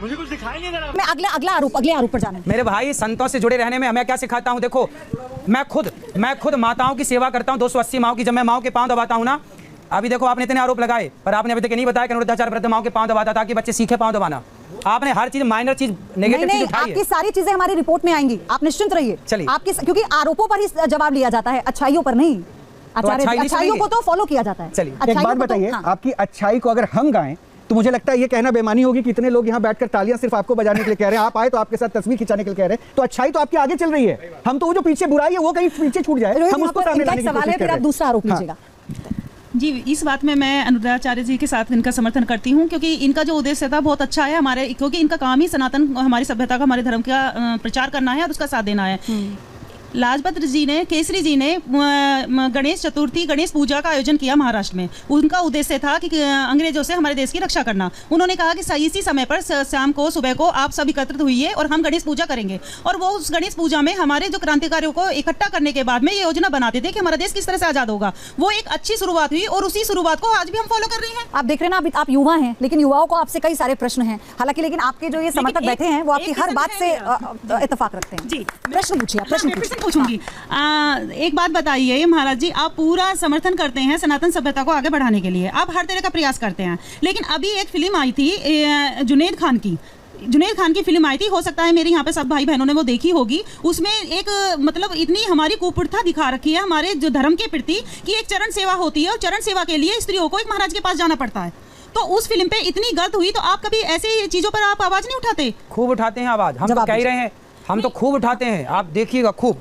मुझे कुछ दिखाई नहीं दे रहा। मैं अगले आरोप पर जाना है। मेरे भाई, संतों से जुड़े रहने में हमें क्या सिखाता हूँ? देखो, मैं खुद माताओं की सेवा करता हूँ, 280 माओं की। जब मैं माओं के पांव दबाता हूँ ना, अभी देखो आपने इतने आरोप लगाए, पर आपने अभी तक नहीं बताया कि अनुरुद्धाचार्य वृद्ध माओं के पांव दबाता ताकि बच्चे सीखे पांव दबाना। आपने हर चीज, माइनर चीज, नेगेटिव चीज उठाई है। आपकी सारी चीजें हमारी रिपोर्ट में आएंगी, आप निश्चिंत रहिए। चलिए, आपकी, क्योंकि आरोपों पर ही जवाब लिया जाता है, अच्छाइयों पर नहीं। अच्छाइयों को तो फॉलो किया जाता है। चलिए, एक बात बताइए, आपकी अच्छाई को अगर हम गाएं तो मुझे लगता है ये कहना बेमानी होगी कि इतने लोग यहाँ बैठकर तालियां सिर्फ आपको बजाने के लिए कह रहे हैं, आप आए तो आपके साथ तस्वीर खिंचाने के लिए कह रहे हैं, तो अच्छाई तो आपकी आगे चल रही है। हम तो वो जो पीछे बुराई है वो कहीं पीछे छूट जाए, हम उसको सामने लाने की कोशिश कर रहे हैं। दूसरा आरोप लीजिएगा। जी, इस बात में मैं अनुरुद्धाचार्य जी के साथ इनका समर्थन करती हूँ, क्योंकि इनका जो उद्देश्य था बहुत अच्छा है हमारे, क्योंकि इनका काम ही सनातन हमारी सभ्यता का, हमारे धर्म का प्रचार करना है और उसका साथ देना है। लाजपत जी ने, केसरी जी ने गणेश चतुर्थी, गणेश पूजा का आयोजन किया महाराष्ट्र में। उनका उद्देश्य था कि अंग्रेजों से हमारे देश की रक्षा करना। उन्होंने कहा कि इसी समय पर शाम को, सुबह को आप सब एकत्रित हुई और हम गणेश पूजा करेंगे। और वो उस गणेश पूजा में हमारे जो क्रांतिकारियों को इकट्ठा करने के बाद में ये योजना बनाते थे कि हमारा देश किस तरह से आज़ाद होगा। वो एक अच्छी शुरुआत हुई और उसी शुरुआत को आज भी हम फॉलो कर रहे हैं। आप देख रहे हैं ना, आप युवा हैं, लेकिन युवाओं को आपसे कई सारे प्रश्न हैं। हालांकि लेकिन आपके जो ये समर्थक बैठे हैं वो आपकी हर बात से इत्तेफाक रखते हैं। जी, प्रश्न पूछिए, प्रश्न पूछूंगी। एक बात बताइए महाराज जी, आप पूरा समर्थन करते हैं सनातन सभ्यता को आगे बढ़ाने के लिए, आप हर तरह का प्रयास करते हैं, लेकिन अभी एक फिल्म आई थी जुनैद खान की फिल्म आई थी, हो सकता है मेरे यहाँ पे सब भाई बहनों ने वो देखी होगी। उसमें एक मतलब इतनी हमारी कुप्रथा दिखा रखी है हमारे जो धर्म के प्रति कि एक चरण सेवा होती है और चरण सेवा के लिए स्त्रियों को एक महाराज के पास जाना पड़ता है। तो उस फिल्म पे इतनी गलत हुई, तो आप कभी ऐसी चीजों पर आप आवाज नहीं उठाते? खूब उठाते हैं आवाज, हम तो कह ही रहे हैं, हम तो खूब उठाते हैं, आप देखिएगा खूब।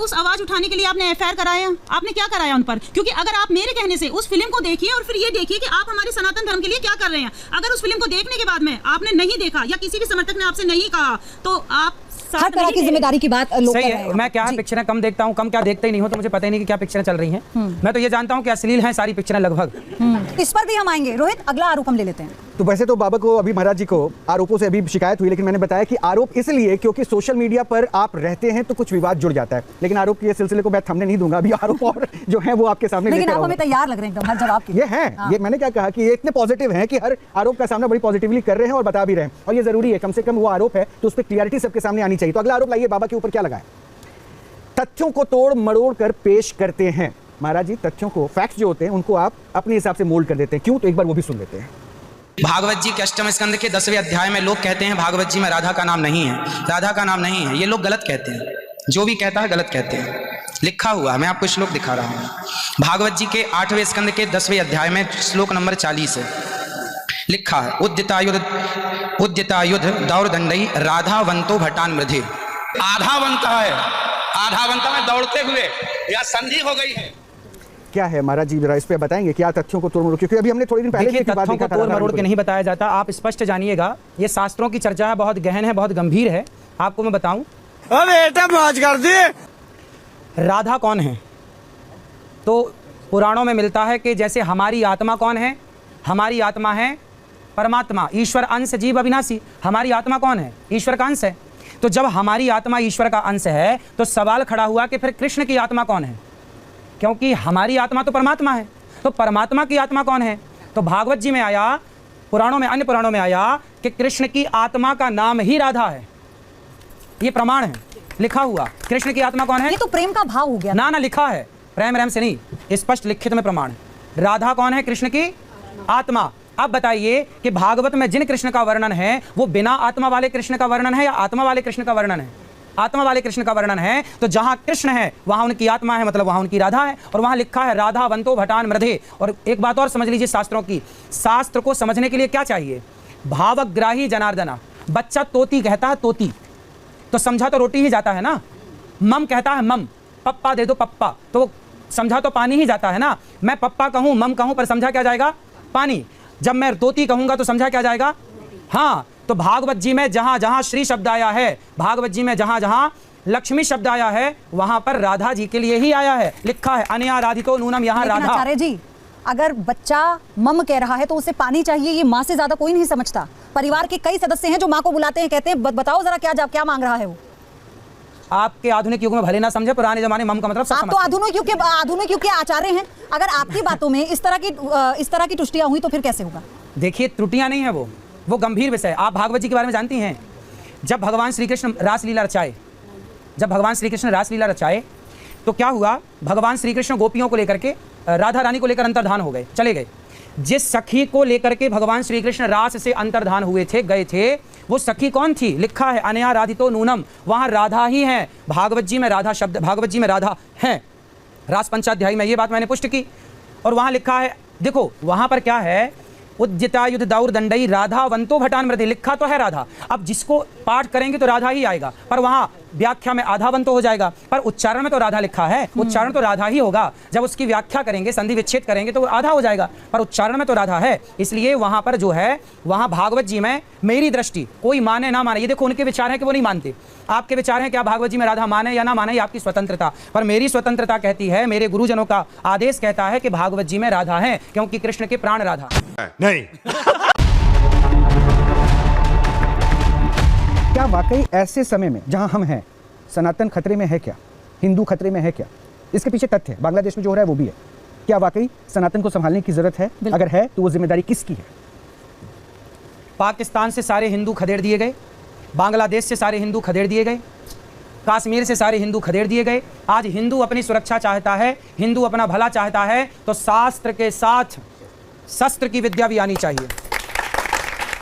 उस आवाज उठाने के लिए आपने एफआईआर कराया, आपने क्या कराया उन पर? क्योंकि अगर आप मेरे कहने से उस फिल्म को देखिए और फिर ये देखिए कि आप हमारे सनातन धर्म के लिए क्या कर रहे हैं। अगर उस फिल्म को देखने के बाद में आपने नहीं देखा या किसी भी समर्थक ने आपसे नहीं कहा, तो आप हर तरह की जिम्मेदारी की बात लोग सही है। मैं क्या पिक्चरें कम देखता हूँ, कम क्या देखते ही नहीं हो, तो मुझे पता ही नहीं कि क्या पिक्चरें चल रही हैं। मैं तो ये जानता हूँ कि अश्लील हैं सारी पिक्चरें लगभग। इस पर भी हम आएंगे। रोहित, अगला आरोप हम ले लेते हैं। तो वैसे तो बाबा को, अभी महाराज जी को आरोपों से अभी शिकायत हुई, लेकिन मैंने बताया कि आरोप इसलिए क्योंकि सोशल मीडिया पर आप रहते हैं तो कुछ विवाद जुड़ जाता है, लेकिन आरोप के सिलसिले को मैं थमने नहीं दूंगा। अभी आरोप और जो है वो आपके सामने लेकिन आप हमें तैयार लग रहे हैं एकदम हर जवाब के लिए। ये है, ये मैंने क्या कहा कि ये इतने पॉजिटिव हैं कि हर आरोप का सामना बड़ी पॉजिटिवली कर रहे हैं और बता भी रहे हैं, और ये जरूरी है, कम से कम वो आरोप है तो उस पर क्लियरिटी सबके सामने आनी चाहिए। तो अगला आरोप लाइए, बाबा के ऊपर क्या लगाए? तथ्यों को तोड़ मरोड़ कर पेश करते हैं। महाराज जी, तथ्यों को, फैक्ट्स जो होते हैं उनको आप अपने हिसाब से मोल्ड कर देते हैं, क्यों? तो एक बार वो भी सुन लेते हैं। भागवत जी के अष्टम स्कंद के 10वें अध्याय में लोग कहते हैं भागवत जी में राधा का नाम नहीं है, राधा का नाम नहीं है। ये लोग गलत कहते हैं, जो भी कहता है गलत कहते हैं। लिखा हुआ, मैं आपको श्लोक दिखा रहा हूँ। भागवत जी के 8वें स्कंद के 10वें अध्याय में श्लोक नंबर 40 है, लिखा है उद्यतायुध दौरदंडई राधावंतो भटान मृधे। आधावंत है, आधावंत में दौड़ते हुए या संधि हो गई है। क्या है महाराज जी, जरा इस पे बताएंगे क्या तथ्यों को तोड़ मरोड़? क्योंकि अभी हमने थोड़ी दिन पहले तथ्यों को तोड़ मरोड़ के नहीं बताया जाता। आप स्पष्ट जानिएगा, ये शास्त्रों की चर्चा है, बहुत गहन है, बहुत गंभीर है। आपको मैं बताऊं, बेटा मौज कर दे। राधा कौन है? तो पुराणों में मिलता है कि जैसे हमारी आत्मा कौन है? हमारी आत्मा है परमात्मा, ईश्वर अंश जीव अविनाशी। हमारी आत्मा कौन है? ईश्वर का अंश है। तो जब हमारी आत्मा ईश्वर का अंश है तो सवाल खड़ा हुआ कि फिर कृष्ण की आत्मा कौन है? क्योंकि हमारी आत्मा तो परमात्मा है, तो परमात्मा की आत्मा कौन है? तो भागवत जी में आया, पुराणों में, अन्य पुराणों में आया कि कृष्ण की आत्मा का नाम ही राधा है। ये प्रमाण है, लिखा हुआ। कृष्ण की आत्मा कौन है? ये तो प्रेम का भाव हो गया ना, लिखा है, प्रेम रैम से नहीं, स्पष्ट लिखित में प्रमाण है। राधा कौन है? कृष्ण की आत्मा। अब बताइए कि भागवत में जिन कृष्ण का वर्णन है वो बिना आत्मा वाले कृष्ण का वर्णन है या आत्मा वाले कृष्ण का वर्णन है? आत्मा वाले कृष्ण का वर्णन है। तो जहां कृष्ण है वहां उनकी आत्मा है, मतलब वहां उनकी राधा है, और वहां लिखा है राधावंतो भटान मृधे। और एक बात और समझ लीजिए शास्त्रों की, शास्त्र को समझने के लिए क्या चाहिए? भावग्राही जनार्दना। बच्चा तोती कहता है तोती, तो समझा तो रोटी ही जाता है ना। मम कहता है मम, पप्पा दे दो पप्पा, तो समझा तो पानी ही जाता है ना। मैं पप्पा कहूँ, मम कहूँ, पर समझा क्या जाएगा? पानी। जब मैं तोती कहूँगा तो समझा क्या जाएगा? हाँ। तो भागवत जी में जहां जहां श्री शब्द आया है, भागवत जी में जहां जहां लक्ष्मी शब्द आया है, वहां पर राधा जी के लिए ही आया है। लिखा है अनया राधितो नूनम, यहाँ राधा। आचार्य जी, अगर बच्चा मम कह रहा है तो उसे पानी चाहिए, ये माँ से ज्यादा कोई नहीं समझता। परिवार के कई सदस्य हैं जो माँ को बुलाते हैं, कहते हैं बताओ जरा क्या मांग रहा है वो। आपके आधुनिक युग में भले ना समझे, पुराने जमाने मम का मतलब सब आप तो आधुनिक युग के आचार्य हैं। अगर आपकी बातों में इस तरह की तुष्टियां हुई तो फिर कैसे होगा? देखिए, त्रुटियां नहीं है वो, वो गंभीर विषय। आप भागवत जी के बारे में जानती हैं, जब भगवान श्री कृष्ण रासलीला रचाए, जब भगवान श्री कृष्ण रासलीला रचाए तो क्या हुआ, भगवान श्री कृष्ण गोपियों को लेकर के, राधा रानी को लेकर अंतर्धान हो गए, चले गए। जिस सखी को लेकर के भगवान श्री कृष्ण रास से अंतर्धान हुए थे, गए थे, वो सखी कौन थी? लिखा है अनया राधितो नूनम, वहां राधा ही है। भागवत जी में राधा शब्द, भागवत जी में राधा है, रास पंचाध्यायी में ये बात मैंने पुष्ट की। और वहां लिखा है, देखो वहां पर क्या है, उज्जितायुध दौर दंडई राधा वंतो भटान मृदि, लिखा तो है राधा। अब जिसको पाठ करेंगे तो राधा ही आएगा, पर वहां व्याख्या में आधा वंतो हो जाएगा, पर उच्चारण में तो राधा लिखा है, उच्चारण तो राधा ही होगा। जब उसकी व्याख्या करेंगे, संधि विच्छेद करेंगे तो आधा हो जाएगा, पर उच्चारण में तो राधा है। इसलिए वहां पर जो है, वहां भागवत जी में मेरी दृष्टि, कोई माने ना माने, ये देखो उनके विचार है कि वो नहीं मानते, आपके विचार है कि आप भागवत जी में राधा माने या ना माने, ये आपकी स्वतंत्रता। पर मेरी स्वतंत्रता कहती है, मेरे गुरुजनों का आदेश कहता है कि भागवत जी में राधा है, क्योंकि कृष्ण के प्राण राधा नहीं। क्या वाकई ऐसे समय में जहां हम हैं, सनातन खतरे में है क्या? हिंदू खतरे में है क्या? इसके पीछे तथ्य है, बांग्लादेश में जो हो रहा है वो भी है। क्या वाकई सनातन को संभालने की जरूरत है? अगर है तो वो जिम्मेदारी किसकी है? पाकिस्तान से सारे हिंदू खदेड़ दिए गए, बांग्लादेश से सारे हिंदू खदेड़ दिए गए, कश्मीर से सारे हिंदू खदेड़ दिए गए। आज हिंदू अपनी सुरक्षा चाहता है, हिंदू अपना भला चाहता है, तो शास्त्र के साथ शस्त्र की विद्या भी आनी चाहिए।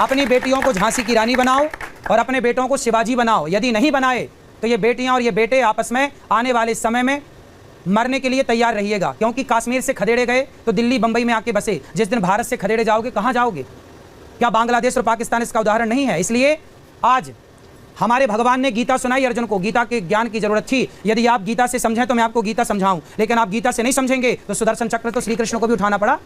अपनी बेटियों को झांसी की रानी बनाओ और अपने बेटों को शिवाजी बनाओ। यदि नहीं बनाए तो ये बेटियां और ये बेटे आपस में आने वाले समय में मरने के लिए तैयार रहिएगा, क्योंकि कश्मीर से खदेड़े गए तो दिल्ली बंबई में आके बसे। जिस दिन भारत से खदेड़े जाओगे, कहाँ जाओगे? क्या बांग्लादेश और पाकिस्तान इसका उदाहरण नहीं है? इसलिए आज हमारे भगवान ने गीता सुनाई अर्जुन को, गीता के ज्ञान की जरूरत थी। यदि आप गीता से समझें तो मैं आपको गीता समझाऊं, लेकिन आप गीता से नहीं समझेंगे तो सुदर्शन चक्र तो श्री कृष्ण को भी उठाना पड़ा।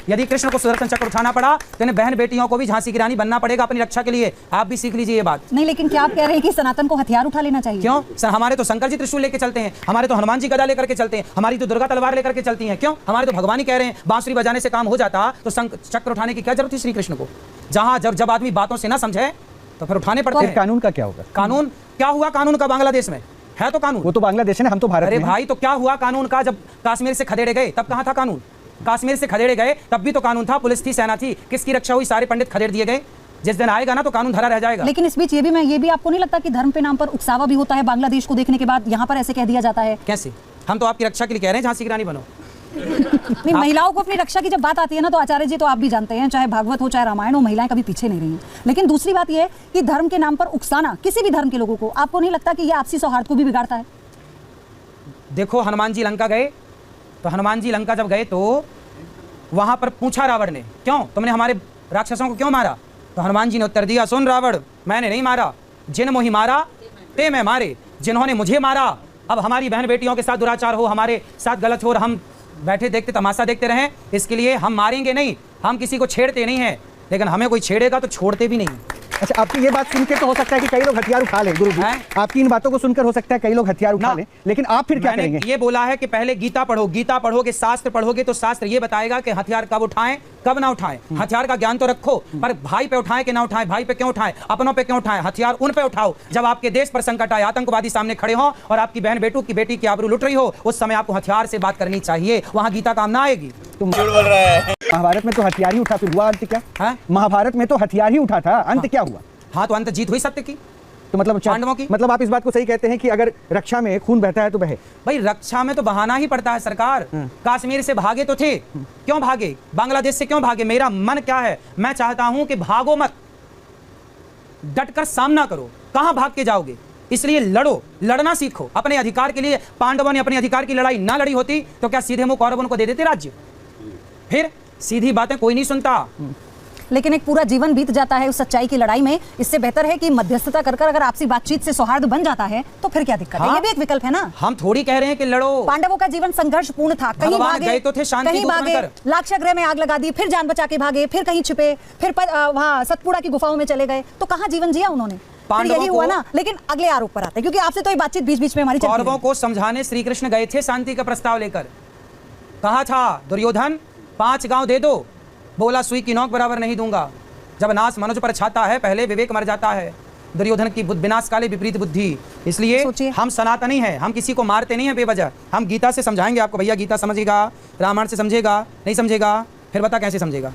यदि कृष्ण को सुदर्शन चक्र उठाना पड़ा तो इन्हें बहन बेटियों को भी झांसी की रानी बनना पड़ेगा अपनी रक्षा के लिए। आप भी सीख लीजिए ये बात। नहीं, लेकिन क्या आप कह रहे हैं कि सनातन को हथियार उठा लेना चाहिए? क्यों सर? हमारे तो शंकर जी त्रिशूल लेके चलते हैं, हमारे तो हनुमान जी गदा लेकर के चलते हैं, हमारी तो दुर्गा तलवार लेकर के चलती हैं। क्यों? हमारे तो भगवान ही कह रहे हैं, बांसुरी बजाने से काम हो जाता तो चक्र उठाने की क्या जरूरत थी श्री कृष्ण को? जहां जब आदमी बातों से ना समझे तो फिर उठाने पड़ते हैं। कानून का क्या होगा? कानून क्या हुआ? कानून का बांग्लादेश में है तो कानून, वो तो बांग्लादेश है ना, हम तो भारत में। अरे भाई, तो क्या हुआ कानून का? जब कश्मीर से खदेड़े गए तब कहाँ था कानून? कश्मीर से खदेड़े गए तब भी तो कानून था, पुलिस थी, सेना थी। किसकी रक्षा हुई? सारे पंडित खदेड़ दिए गए। जिस दिन आएगा ना तो कानून धरा रह जाएगा। लेकिन इस बीच ये भी आपको नहीं लगता कि धर्म के नाम पर उकसावा भी होता है? बांग्लादेश को देखने के बाद यहाँ पर ऐसे कह दिया जाता है। कैसे? हम तो आपकी रक्षा के लिए कह रहे हैं झांसी की रानी बनो। नहीं, महिलाओं को अपनी रक्षा की जब बात आती है ना, तो आचार्य जी तो आप भी जानते हैं, चाहे भागवत हो चाहे रामायण हो, महिलाएं कभी पीछे नहीं रही हैं। लेकिन दूसरी बात यह है कि धर्म के नाम पर उकसाना किसी भी धर्म के लोगों को, आपको नहीं लगता कि यह आपसी सौहार्द को भी बिगाड़ता है? देखो, हनुमान जी लंका गए तो हनुमान जी लंका जब गए तो वहां पर पूछा रावण ने, क्यों तुमने हमारे राक्षसों को क्यों मारा? तो हनुमान जी ने उत्तर दिया, सुन रावण, मैंने नहीं मारा, जिन मोहि मारा ते मैं मारे, जिन्होंने मुझे मारा। अब हमारी बहन बेटियों के साथ दुराचार हो, हमारे साथ गलत हो और हम बैठे देखते तमाशा देखते रहें, इसके लिए हम मारेंगे नहीं। हम किसी को छेड़ते नहीं हैं, लेकिन हमें कोई छेड़ेगा तो छोड़ते भी नहीं। अच्छा, आपकी ये बात सुनकर तो हो सकता है कि कई लोग हथियार उठा लें। गुरु जी, आपकी इन बातों को सुनकर हो सकता है कई लोग हथियार उठा लें, लेकिन आप फिर क्या करेंगे? ये बोला है कि पहले गीता पढ़ो, गीता पढ़ोगे, शास्त्र पढ़ोगे तो शास्त्र ये बताएगा कि हथियार कब उठाएं कब ना उठाएं। हथियार का ज्ञान तो रखो, पर भाई पे उठाएं कि ना उठाएं, भाई पे क्यों उठाएं, अपनों पे क्यों उठाएं? हथियार उन पे उठाओ जब आपके देश पर संकट आए, आतंकवादी सामने खड़े हो और आपकी बहन बेटी की आबरू लुट रही हो, उस समय आपको हथियार से बात करनी चाहिए। वहां गीता काम ना आएगी। तुम झूठ बोल रहा है। महाभारत में तो हथियार ही उठा, फिर हुआ अंत क्या? महाभारत में तो हथियार ही उठा था, अंत क्या हुआ? हाँ, तो अंत जीत हुई सत्य की, तो मतलब पांडवों की। मतलब आप इस बात को सही कहते हैं कि अगर रक्षा में खून बहता है तो बहे। भाई, रक्षा में तो बहाना ही पड़ता है सरकार। कश्मीर से भागे तो थे, क्यों भागे? बांग्लादेश से क्यों भागे? मेरा मन क्या है, मैं चाहता हूं कि भागो मत, डटकर सामना करो। कहां भाग के जाओगे? इसलिए लड़ो, लड़ना सीखो अपने अधिकार के लिए। पांडवों ने अपने अधिकार की लड़ाई ना लड़ी होती तो क्या सीधे मुंह कौरवों को दे देते राज्य? फिर सीधी बातें कोई नहीं सुनता। लेकिन एक पूरा जीवन बीत जाता है उस सच्चाई की लड़ाई में। इससे बेहतर है कि मध्यस्थता कर अगर आपसी बातचीत से सौहार्द बन जाता है तो फिर क्या दिक्कत है? ये भी एक विकल्प है ना। हम थोड़ी कह रहे हैं कि लड़ो। पांडवों का जीवन संघर्षपूर्ण था, कहीं भागे तो थे, कहीं भागे, लाक्षागृह में आग लगा दी, फिर जान बचा के भागे, फिर कहीं छिपे, फिर वहां सतपुड़ा की गुफाओं में चले गए, तो कहाँ जीवन जिया उन्होंने? यही हुआ ना। लेकिन अगले आरोप पर आते हैं, क्योंकि आपसे तो ये बातचीत बीच बीच में हमारी चलती है। कौरवों को समझाने श्री कृष्ण गए थे शांति का प्रस्ताव लेकर। कहा था दुर्योधन 5 गांव दे दो, बोला सुई की नोक बराबर नहीं दूंगा। जब नाश मनुष्य पर छाता है पहले विवेक मर जाता है। दुर्योधन की विनाश काले विपरीत बुद्धि। इसलिए हम सनातनी हैं, हम किसी को मारते नहीं हैं बेवजह। हम गीता से समझाएंगे आपको, भैया गीता समझेगा, रामायण से समझेगा, नहीं समझेगा, फिर बता कैसे समझेगा?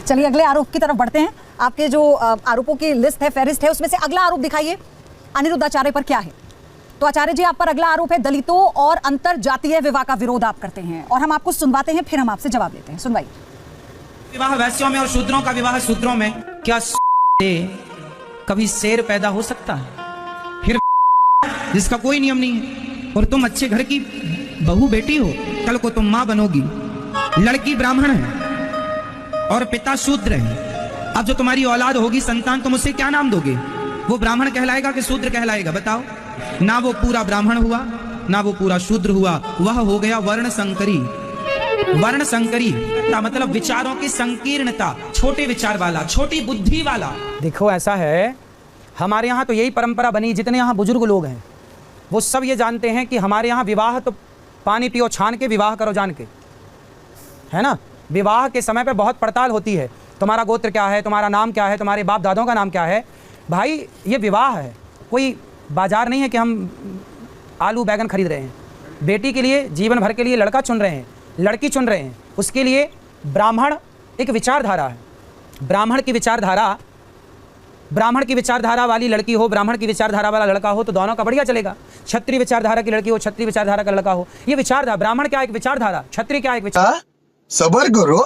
चलिए अगले आरोप की तरफ बढ़ते हैं। आपके जो आरोपों की लिस्ट है, फहरिस्त है, उसमें से अगला आरोप दिखाइए अनिरुद्ध आचार्य पर क्या है। तो आचार्य जी, आप पर अगला आरोप है दलितों और अंतर जातीय विवाह का विरोध आप करते हैं, और हम आपको सुनवाते हैं, फिर हम आपसे जवाब लेते हैं। सुनवाइए। विवाह वैश्यों में और शूद्रों का विवाह शूद्रों में, क्या कभी शेर पैदा हो सकता है? फिर जिसका कोई नियम नहीं है, और तुम अच्छे घर की बहू बेटी हो, कल को तुम मां बनोगी, लड़की ब्राह्मण है और पिता शूद्र है। अब जो तुम्हारी औलाद होगी, संतान, तुम उसे क्या नाम दोगे? वो ब्राह्मण कहलाएगा कि शूद्र कहलाएगा? बताओ। ना वो पूरा ब्राह्मण हुआ, ना वो पूरा शूद्र हुआ, वह हो गया वर्ण संकरी। वर्ण संकरी का मतलब विचारों की संकीर्णता, छोटे विचार वाला, छोटी बुद्धि वाला। देखो ऐसा है, हमारे यहाँ तो यही परंपरा बनी, जितने यहाँ बुजुर्ग लोग हैं वो सब ये जानते हैं कि हमारे यहाँ विवाह तो पानी पियो छान के, विवाह करो जान के, है ना। विवाह के समय पे बहुत पड़ताल होती है, तुम्हारा गोत्र क्या है, तुम्हारा नाम क्या है, तुम्हारे बाप दादों का नाम क्या है। भाई ये विवाह है, कोई बाजार नहीं है कि हम आलू बैगन खरीद रहे हैं। बेटी के लिए जीवन भर के लिए लड़का चुन रहे हैं, लड़की चुन रहे हैं, उसके लिए ब्राह्मण एक विचारधारा है। ब्राह्मण की विचारधारा वाली लड़की हो, ब्राह्मण की विचारधारा वाला लड़का हो, तो दोनों का बढ़िया चलेगा। क्षत्रिय विचारधारा की लड़की हो, क्षत्रिय विचारधारा का लड़का हो, ये विचारधारा। ब्राह्मण क्या एक विचारधारा, क्षत्रिय क्या एक विचार। सबर करो।